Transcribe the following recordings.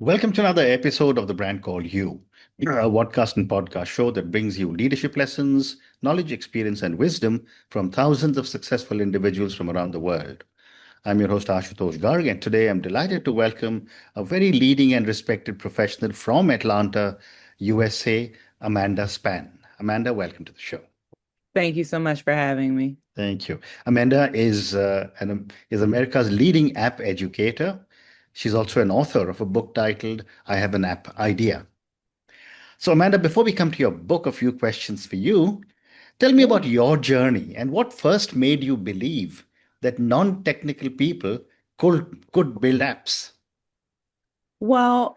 Welcome to another episode of The Brand Called You, a podcast and podcast show that brings you leadership lessons, knowledge, experience, and wisdom from thousands of successful individuals from around the world. I'm your host, Ashutosh Garg, and today I'm delighted to welcome a very leading and respected professional from Atlanta, USA, Amanda Spann. Amanda, welcome to the show. Thank you so much for having me. Thank you. Amanda is America's leading app educator. She's also an author of a book titled I Have an App Idea. So, Amanda, before we come to your book, a few questions for you. Tell me Yeah. about your journey and what first made you believe that non-technical people could build apps. Well,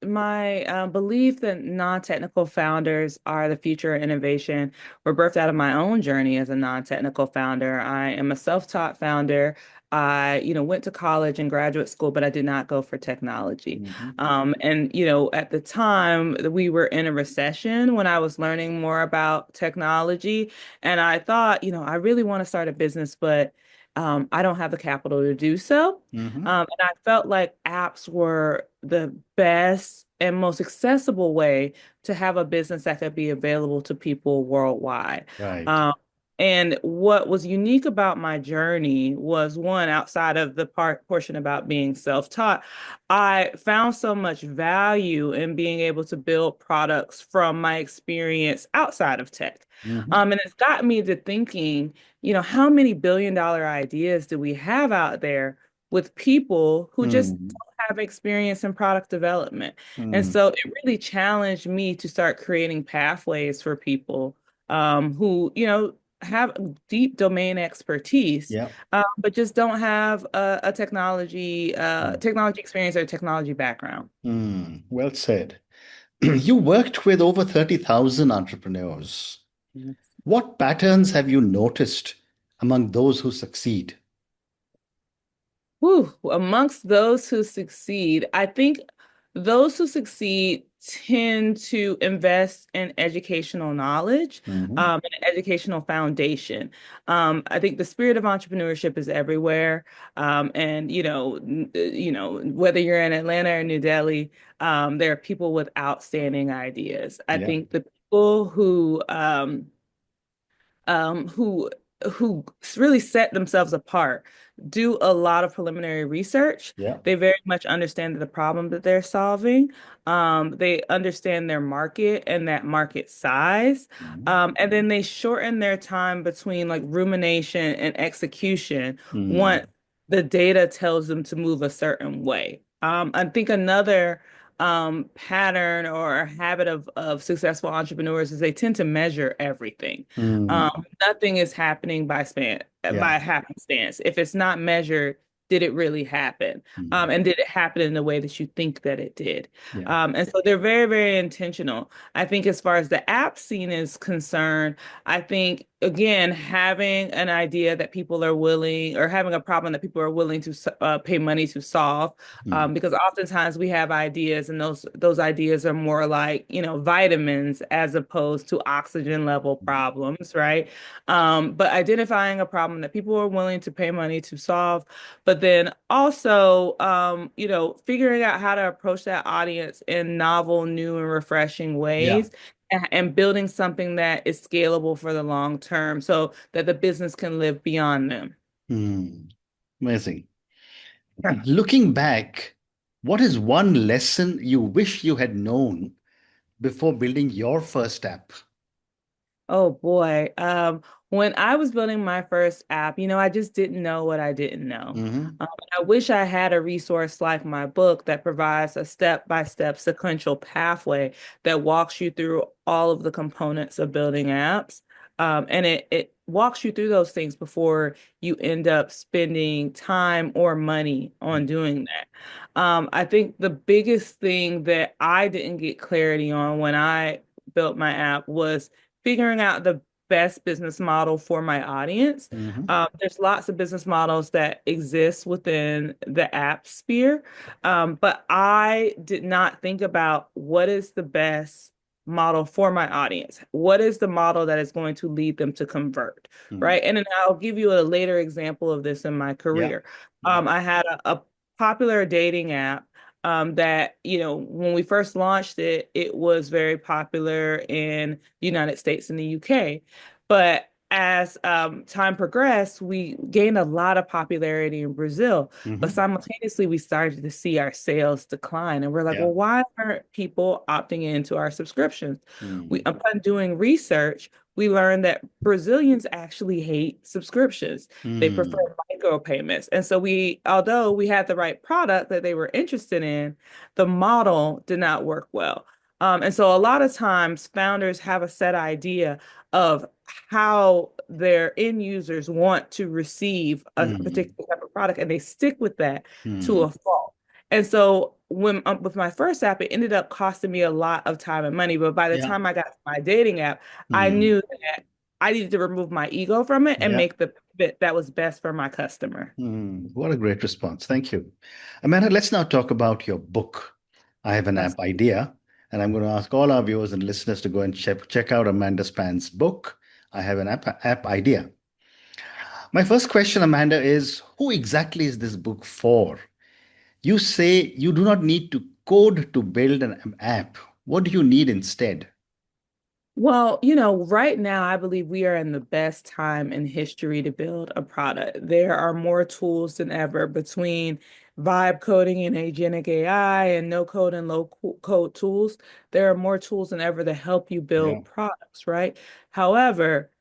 my belief that non-technical founders are the future of innovation were birthed out of my own journey as a non-technical founder. I am a self-taught founder. I, went to college and graduate school, but I did not go for technology. Mhm. At the time we were in a recession when I was learning more about technology, and I thought, I really want to start a business, but I don't have the capital to do so. Mhm. And I felt like apps were the best and most accessible way to have a business that could be available to people worldwide. Right. Um, and what was unique about my journey was one, outside of the portion about being self-taught, I found so much value in being able to build products from my experience outside of tech. Mhm. And it's got me to thinking, how many billion-dollar ideas do we have out there with people who just Mm. don't have experience in product development? And Mm. so it really challenged me to start creating pathways for people who, have deep domain expertise, Yeah. but just don't have a Mm. technology experience or technology background. Mm. Well said. You worked with over 30,000 entrepreneurs. What patterns have you noticed among those who succeed? Whew, amongst those who succeed, I think those who succeed tend to invest in educational knowledge, Mhm. and an educational foundation. I think the spirit of entrepreneurship is everywhere, and whether you're in Atlanta or New Delhi, there are people with outstanding ideas. I Yeah. think the people who really set themselves apart, do a lot of preliminary research. Yeah. They very much understand the problem that they're solving. They understand their market and that market size. Mhm. And then they shorten their time between like rumination and execution Mm. once the data tells them to move a certain way. I think another pattern or habit of successful entrepreneurs is they tend to measure everything. Mm. Nothing is happening Yeah. by happenstance. If it's not measured, did it really happen? Mm. And did it happen in the way that you think that it did? Yeah. And so they're very, very intentional. I think as far as the app scene is concerned, I think again, having an idea that people are willing, or having a problem that people are willing to pay money to solve, Mm. because oftentimes we have ideas, and those ideas are more like, vitamins as opposed to oxygen level problems, right? But identifying a problem that people are willing to pay money to solve, but then also, figuring out how to approach that audience in novel, new, and refreshing Yeah. ways, and building something that is scalable for the long term so that the business can live beyond them. Mm. Amazing. Looking back, what is one lesson you wish you had known before building your first app? Oh boy. When I was building my first app, I just didn't know what I didn't know. Hmm. I wish I had a resource like my book that provides a step-by-step sequential pathway that walks you through all of the components of building apps. And it walks you through those things before you end up spending time or money on doing that. I think the biggest thing that I didn't get clarity on when I built my app was figuring out the best business model for my audience. Hmm. There's lots of business models that exist within the app sphere, but I did not think about what is the best model for my audience. What is the model that is going to lead them to convert, Mm. right? And then I'll give you a later example of this in my Yeah. career. Yeah. I had a popular dating app. that, when we first launched it, it was very popular in the United States and the UK. But as time progressed, we gained a lot of popularity in Brazil. But Hmm. simultaneously, we started to see our sales decline. And we're like, Yeah. well, why aren't people opting into our subscriptions? Mm. Upon doing research, we learned that Brazilians actually hate subscriptions. They prefer Mm. micropayments. And so although we had the right product that they were interested in, the model did not work well. And so a lot of times founders have a set idea of how their end users want to receive a Mm. particular type of product, and they stick with that to Mm. a fault. And so when with my first app, it ended up costing me a lot of time and money. But by the Yeah. time I got to my dating app, I Mm. knew that I needed to remove my ego from it and Yeah. make the bit that was best for my customer. Mm. What a great response. Thank you. Amanda, let's now talk about your book. I have an That's app idea, and I'm going to ask all our viewers and listeners to go and check out Amanda Spann's book. I have an app idea. My first question, Amanda, is who exactly is this book for? You say you do not need to code to build an app. What do you need instead? Well, right now, I believe we are in the best time in history to build a product. There are more tools than ever between vibe coding and agentic AI and no code and code tools. There are more tools than ever to help you Yeah. build products, right? However,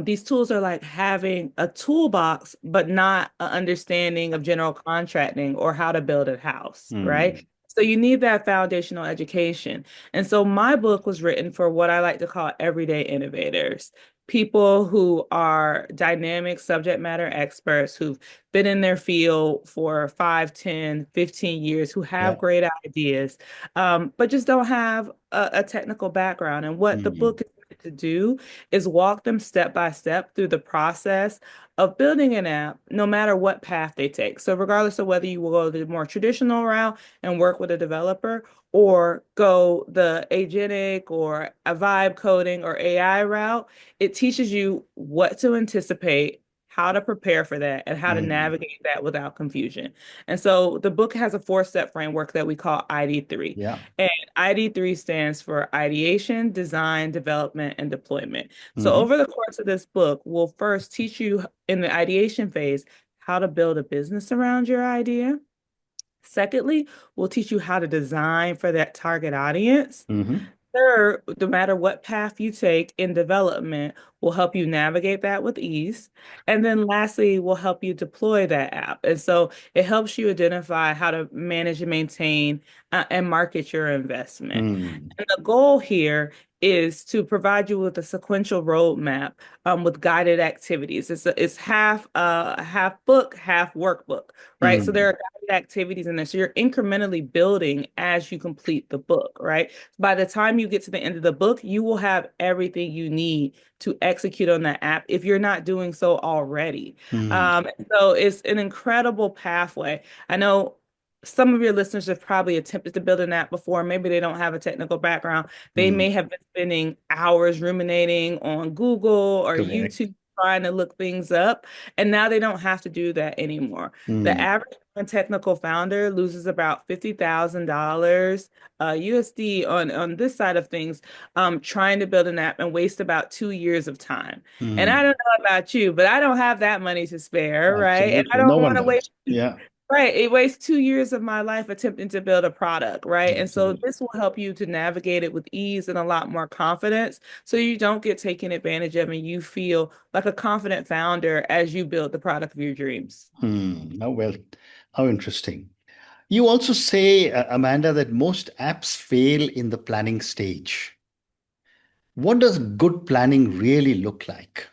these tools are like having a toolbox, but not an understanding of general contracting or how to build a house, right? Hmm. So you need that foundational education. And so my book was written for what I like to call everyday innovators, people who are dynamic subject matter experts who've been in their field for 5, 10, 15 years, who have Yeah. great ideas, but just don't have a technical background. And what the Hmm. book is meant to do is walk them step by step through the process of building an app, no matter what path they take. So regardless of whether you will go the more traditional route and work with a developer, or go the agentic or a vibe coding or AI route, it teaches you what to anticipate, how to prepare for that, and how to Hmm. navigate that without confusion. And so the book has a 4-step framework that we call ID3. Yeah. And ID3 stands for ideation, design, development, and deployment. So Hmm. over the course of this book, we'll first teach you in the ideation phase how to build a business around your idea. Secondly, we'll teach you how to design for that target audience. Hmm. Third, no matter what path you take in development, will help you navigate that with ease. And then lastly, will help you deploy that app. And so it helps you identify how to manage and maintain and market your investment. Hmm. And the goal here is to provide you with a sequential roadmap with guided activities. It's half book, half workbook, right? So there Hmm. are guided activities in there. So you're incrementally building as you complete the book, right? By the time you get to the end of the book, you will have everything you need to execute on that app if you're not doing so already. Hmm. So it's an incredible pathway. I know some of your listeners have probably attempted to build an app before. Maybe they don't have a technical background. They Hmm. may have been spending hours ruminating on Google or Correct. YouTube trying to look things up. And now they don't have to do that anymore. The Hmm. average technical founder loses about $50,000 USD on this side of things, trying to build an app and waste about 2 years of time. And I Hmm. don't know about you, but I don't have that money to spare, right? And I Absolutely. No don't one want to does. waste. Yeah. Right. It wastes 2 years of my life attempting to build a product, right? And so Absolutely. this will help you to navigate it with ease and a lot more confidence so you don't get taken advantage of and you feel like a confident founder as you build the product of your dreams. Hmm. How well, how interesting. You also say, Amanda, that most apps fail in the planning stage. What does good planning really look like?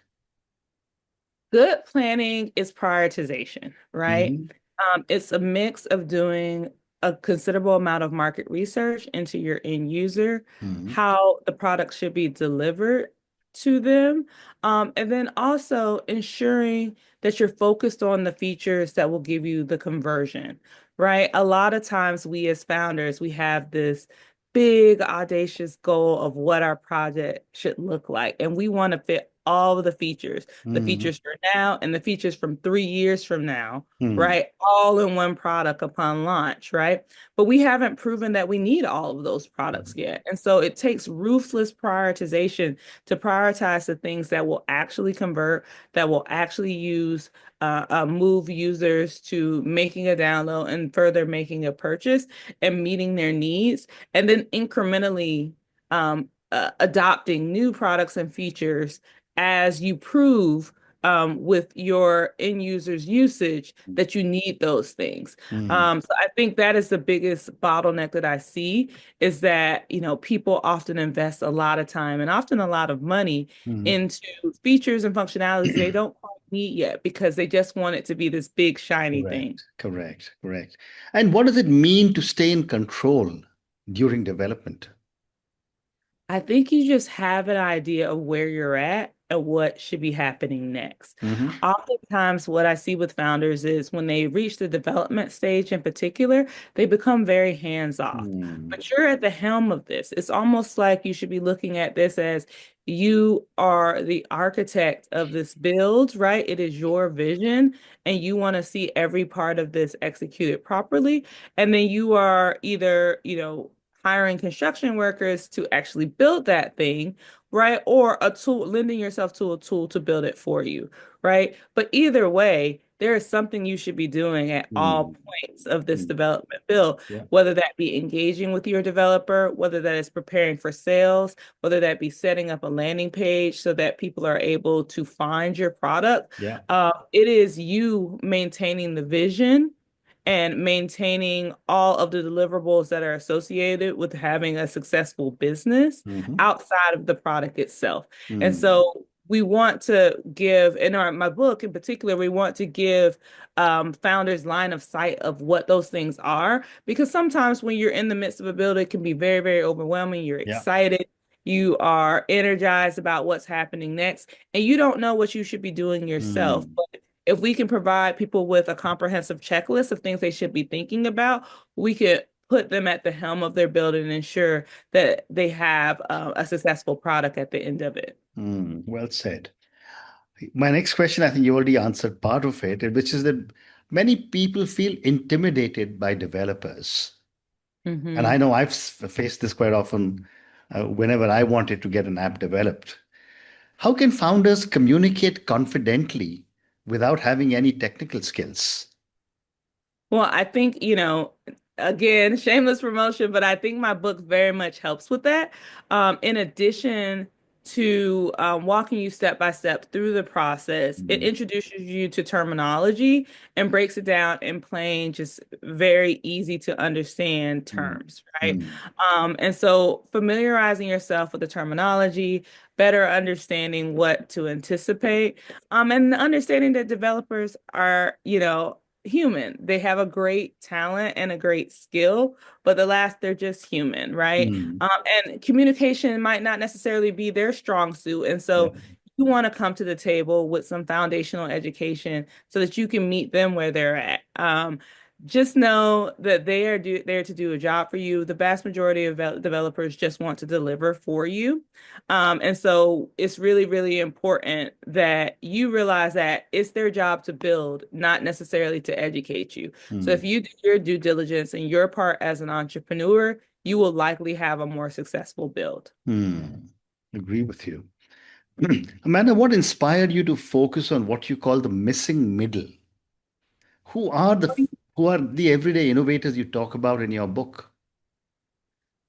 Good planning is prioritization, right? Hmm. It's a mix of doing a considerable amount of market research into your end user, Hmm. how the product should be delivered to them, and then also ensuring that you're focused on the features that will give you the conversion, right? A lot of times we as founders, we have this big audacious goal of what our project should look like, and we want to fit all of the Mm, features for now and the features from 3 years from now, mm, right? All in one product upon launch, right? But we haven't proven that we need all of those products yet. And so it takes ruthless prioritization to prioritize the things that will actually convert, that will actually move users to making a download and further making a purchase and meeting their needs, and then incrementally adopting new products and features as you prove with your end users' usage that you need those things. mm, So I think that is the biggest bottleneck that I see is that, people often invest a lot of time and often a lot of money mm. into features and functionalities they don't quite need yet because they just want it to be this big shiny thing. Correct, correct, correct. And what does it mean to stay in control during development? I think you just have an idea of where you're at and what should be happening next. Mm-hmm. Oftentimes, what I see with founders is when they reach the development stage in particular, they become very hands off. Mm, But you're at the helm of this. It's almost like you should be looking at this as you are the architect of this build, right? It is your vision, and you want to see every part of this executed properly. And then you are either, hiring construction workers to actually build that thing, right? Or a tool, lending yourself to a tool to build it for you, right? But either way, there is something you should be doing at all mm, points of this mm. development build, Yeah, whether that be engaging with your developer, whether that is preparing for sales, whether that be setting up a landing page so that people are able to find your product. yeah. It is you maintaining the vision and maintaining all of the deliverables that are associated with having a successful business Mm-hmm. outside of the product itself. And Mm, so we want to give, in my book in particular, we want to give founders line of sight of what those things are, because sometimes when you're in the midst of a build, it can be very, very overwhelming. You're yeah. excited. You are energized about what's happening next, and you don't know what you should be doing yourself. Mm, But if we can provide people with a comprehensive checklist of things they should be thinking about, we could put them at the helm of their building and ensure that they have a successful product at the end of it. well said. My next question, I think you already answered part of it, which is that many people feel intimidated by developers. And I Hmm. know I've faced this quite often whenever I wanted to get an app developed. How can founders communicate confidently without having any technical skills? Well, I think, again, shameless promotion, but I think my book very much helps with that. In addition to walking you step by step through the process, it Mm, introduces you to terminology and breaks it down in plain, just very easy to understand mm, terms, right? mm, And so familiarizing yourself with the terminology, better understanding what to anticipate, and understanding that developers are, human. They have a great talent and a great skill, but they're just human, right? mm. And communication might not necessarily be their strong suit. And Yeah. so you want to come to the table with some foundational education so that you can meet them where they're at. Just know that they are there to do a job for you. The vast majority of developers just want to deliver for you. And so it's really, really important that you realize that it's their job to build, not necessarily to educate you. So if Mm, you do your due diligence and your part as an entrepreneur, you will likely have a more successful build. mm. Agree with you. Amanda, what inspired you to focus on what you call the missing middle? Who are the everyday innovators you talk about in your book?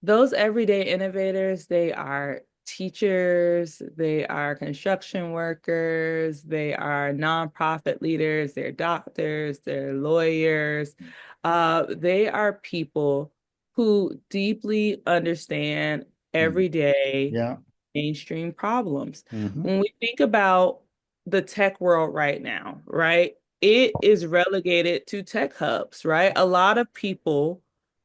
Those everyday innovators, they are teachers, they are construction workers, they are nonprofit leaders, they're doctors, they're lawyers. They are people who deeply understand Mm, everyday yeah. mainstream problems. Hmm. When we think about the tech world right now, right, it is relegated to tech hubs, right? A lot of people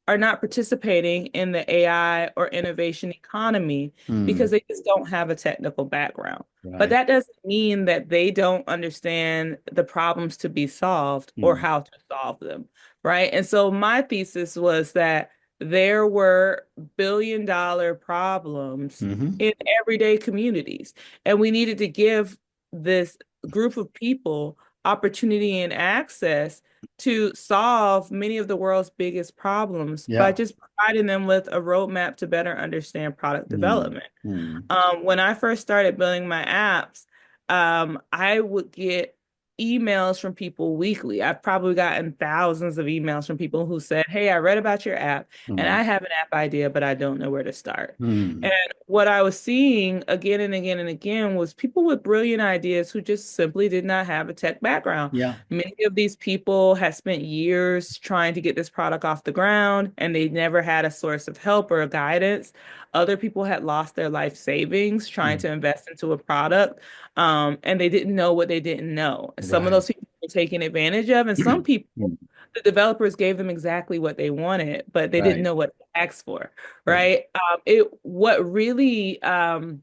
are not participating in the AI or innovation economy because Mm, they just don't have a technical background. But right. that doesn't mean that they don't understand the problems to be solved or Mm, how to solve them, right? And so my thesis was that there were billion-dollar problems Mm-hmm. in everyday communities. And we needed to give this group of people opportunity and access to solve many of the world's biggest problems by Yeah. just providing them with a roadmap to better understand product Mm. development. Mm. When I first started building my apps, I would get emails from people weekly. I've probably gotten thousands of emails from people who said, "Hey, I read about your app and Mm. I have an app idea, but I don't know where to start." And Mm. what I was seeing again and again and again was people with brilliant ideas who just simply did not have a tech background. Yeah. Many of these people had spent years trying to get this product off the ground and they never had a source of help or guidance. Other people had lost their life savings trying Mm. to invest into a product, and they didn't know what they didn't know. Some of Right. those people were taken advantage of, and some people, Mm. the developers gave them exactly what they wanted, but they didn't Right. know what to ask for, Right. right? It what really kind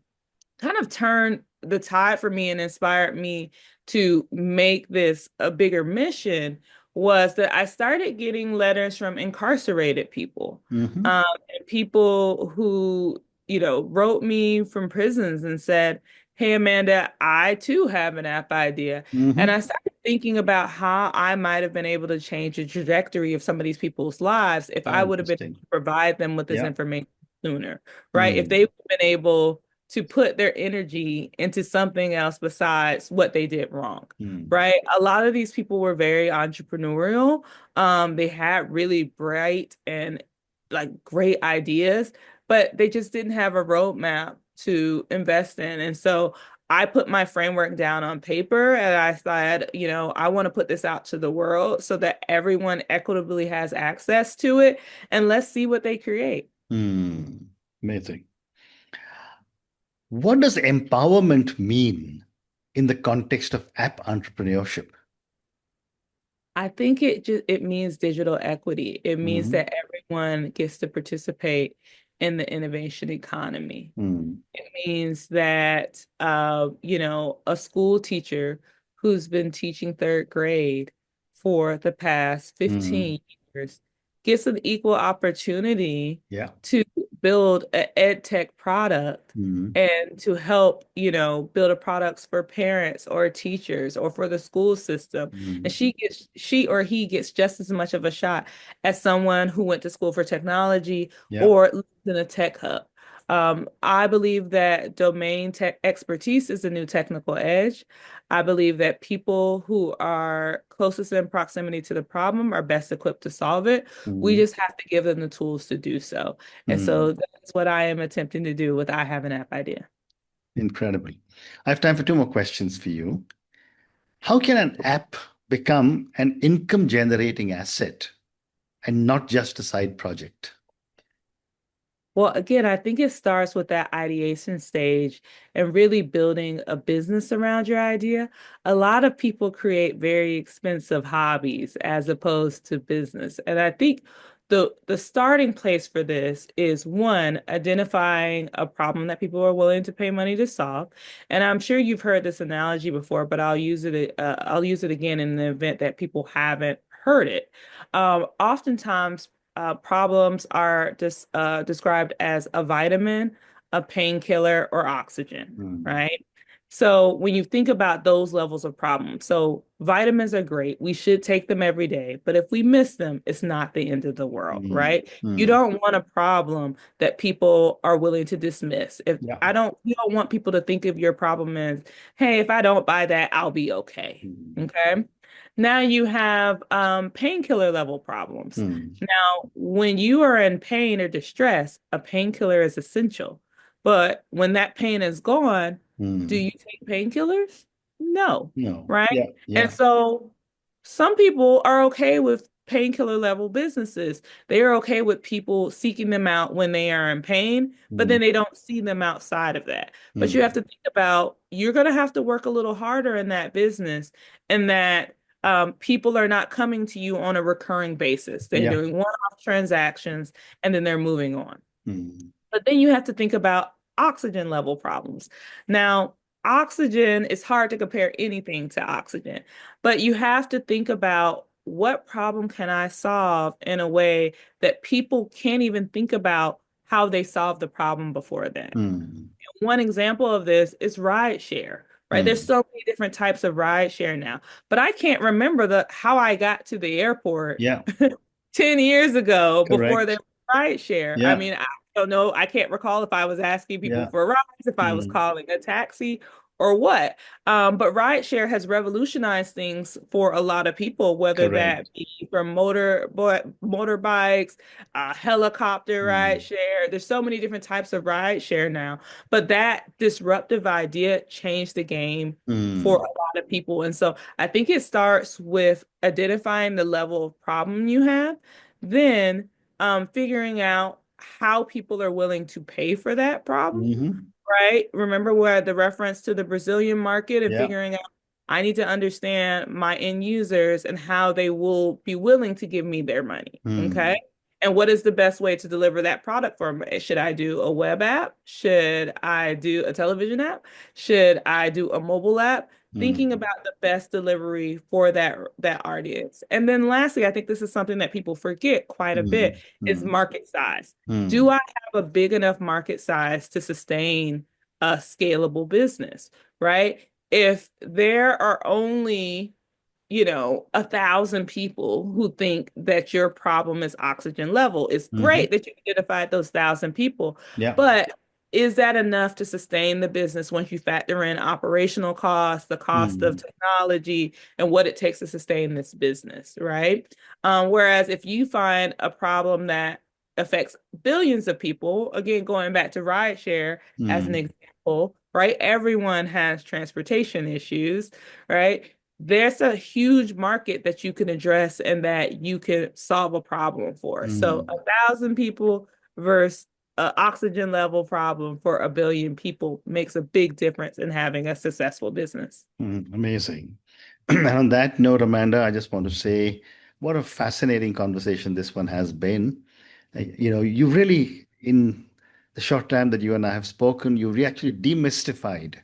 of turned the tide for me and inspired me to make this a bigger mission was that I started getting letters from incarcerated people, Mm-hmm. and people who, wrote me from prisons and said, "Hey, Amanda, I too have an app idea." And Mm-hmm. I started thinking about how I might have been able to change the trajectory of some of these people's lives if How I would have been able interesting. to provide them with this Yeah. information sooner, right? If they Mm. would have been able to put their energy into something else besides what they did wrong, Mm. right? A lot of these people were very entrepreneurial. They had really bright and like great ideas, but they just didn't have a roadmap to invest in. And so I put my framework down on paper and I said, I want to put this out to the world so that everyone equitably has access to it. And let's see what they create. Mm. Amazing. What does empowerment mean in the context of app entrepreneurship? I think it means digital equity. It means Mm-hmm. that everyone gets to participate in the innovation economy. Mm. It means that a school teacher who's been teaching third grade for the past Mm. 15 years gets an equal opportunity Yeah. to build an ed tech product Mm. and to help, build a products for parents or teachers or for the school system. And Mm. she or he gets just as much of a shot as someone who went to school for technology Yeah. or lives in a tech hub. I believe that domain tech expertise is the new technical edge. I believe that people who are closest in proximity to the problem are best equipped to solve it. We Mm. just have to give them the tools to do so. And Mm. so that's what I am attempting to do with I Have an App Idea. Incredible. I have time for two more questions for you. How can an app become an income generating asset and not just a side project? Well, again, I think it starts with that ideation stage and really building a business around your idea. A lot of people create very expensive hobbies as opposed to business. And I think the starting place for this is one, identifying a problem that people are willing to pay money to solve. And I'm sure you've heard this analogy before, but I'll use it again in the event that people haven't heard it. Oftentimes problems are described as a vitamin, a painkiller, or oxygen, Mm. right? So when you think about those levels of problems, so vitamins are great. We should take them every day, but if we miss them, it's not the end of the world, Mm. right? You Mm. don't want a problem that people are willing to dismiss. If Yeah. I don't, You don't want people to think of your problem as, hey, if I don't buy that, I'll be okay. Mm. Okay. Now you have painkiller level problems. Mm. Now, when you are in pain or distress, a painkiller is essential. But when that pain is gone, do Mm. you take painkillers? No, No. right? Yeah. And Yeah. so some people are okay with painkiller level businesses. They are okay with people seeking them out when they are in pain, but Mm. then they don't see them outside of that. But you have Mm. to think about you're going to have to work a little harder in that business and that people are not coming to you on a recurring basis. They're Yeah. doing one-off transactions and then they're moving on. Mm. But then you have to think about oxygen level problems. Now, oxygen is hard to compare anything to oxygen, but you have to think about what problem can I solve in a way that people can't even think about how they solved the problem before then? Mm. One example of this is ride share, right? There's Mm. so many different types of ride share now, but I can't remember how I got to the airport Yeah, 10 years ago before there correct. was ride share. I Yeah, mean, I don't know. I can't recall if I was asking people yeah. for rides, if I was Mm. calling a taxi or what. But ride share has revolutionized things for a lot of people, whether that Correct. be from motorbikes, helicopter ride Mm. share. There's so many different types of ride share now. But that disruptive idea changed the game for Mm. a lot of people. And so I think it starts with identifying the level of problem you have, then figuring out how people are willing to pay for that problem, Hmm. right? Remember where the reference to the Brazilian market and Yeah. figuring out I need to understand my end users and how they will be willing to give me their money. Okay. Mm. And what is the best way to deliver that product for me? Should I do a web app? Should I do a television app? Should I do a mobile app? Thinking Mm. about the best delivery for that audience. And then lastly, I think this is something that people forget quite a bit Mm. is Mm. market size. Do Mm. I have a big enough market size to sustain a scalable business, right? If there are only 1,000 people who think that your problem is oxygen level. It's Hmm. great that you identified those 1,000 people, Yeah. but is that enough to sustain the business once you factor in operational costs, the cost of Mm. technology, and what it takes to sustain this business, right? Whereas if you find a problem that affects billions of people, again, going back to rideshare as an Mm. example, right? Everyone has transportation issues, right? There's a huge market that you can address and that you can solve a problem for. So Mm. 1,000 people versus an oxygen level problem for a billion people makes a big difference in having a successful business. Mm. Amazing. And on that note, Amanda, I just want to say what a fascinating conversation this one has been. You really, in the short time that you and I have spoken, you actually demystified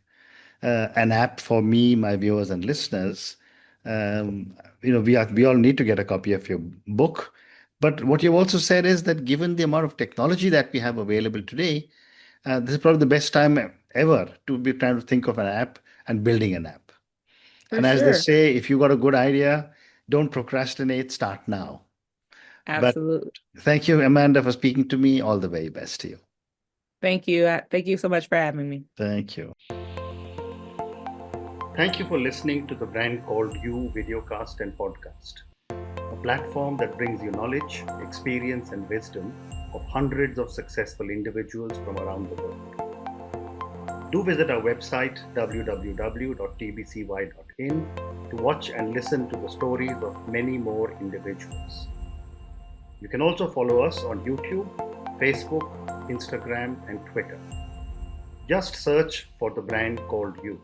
an app for me, my viewers and listeners. We all need to get a copy of your book. But what you've also said is that given the amount of technology that we have available today, this is probably the best time ever to be trying to think of an app and building an app. For And as they sure. say, if you got a good idea, don't procrastinate, start now. But Absolutely. thank you, Amanda, for speaking to me. All the very best to you. Thank you. Thank you so much for having me. Thank you. Thank you for listening to the Brand Called You videocast and podcast, a platform that brings you knowledge, experience, and wisdom of hundreds of successful individuals from around the world. Do visit our website www.tbcy.in to watch and listen to the stories of many more individuals. You can also follow us on YouTube, Facebook, Instagram, and Twitter. Just search for the Brand Called You.